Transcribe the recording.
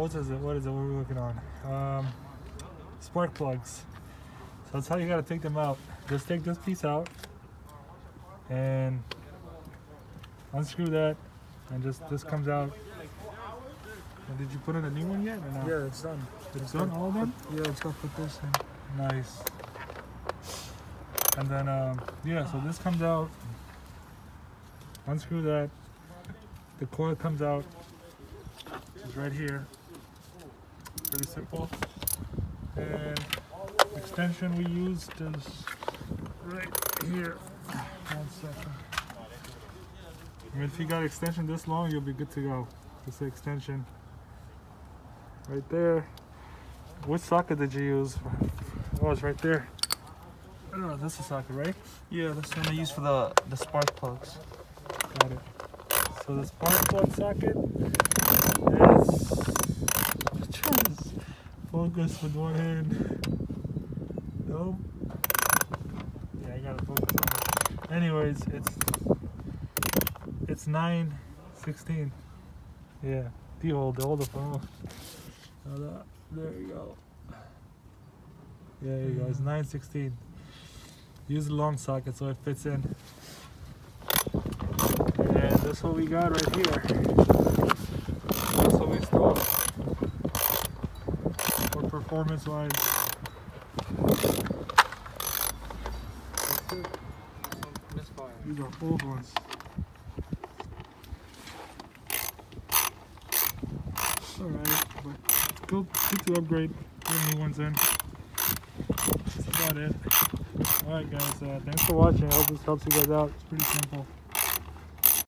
what is it? What is it? What are we looking on? Spark plugs. So that's how you gotta take them out. Just take this piece out and unscrew that, and just this comes out. And did you put in a new one yet or not? Yeah, it's done. It's done, all done? Yeah, it's got to put this in. Nice. And then yeah, so this comes out. Unscrew that. The coil comes out. It's right here. Pretty simple. And extension we used is right here. 1 second. I mean, if you got extension this long, you'll be good to go. Just the extension right there. Which socket did you use? Oh, it's right there. Oh, this is a socket, right? Yeah, that's the one I use for the spark plugs. Got it. So the spark plug socket is focus with one hand. Nope. Yeah, I gotta focus on it. Anyways, it's 9/16. Yeah. Hold the phone. There you go. Yeah, there you go. It's 9/16. Use the long socket so it fits in. And that's what we got right here. That's what we installed. For performance wise. These are old ones. Alright, but good to upgrade. Put new ones in. That's about it. Alright guys, thanks for watching. I hope this helps you guys out. It's pretty simple.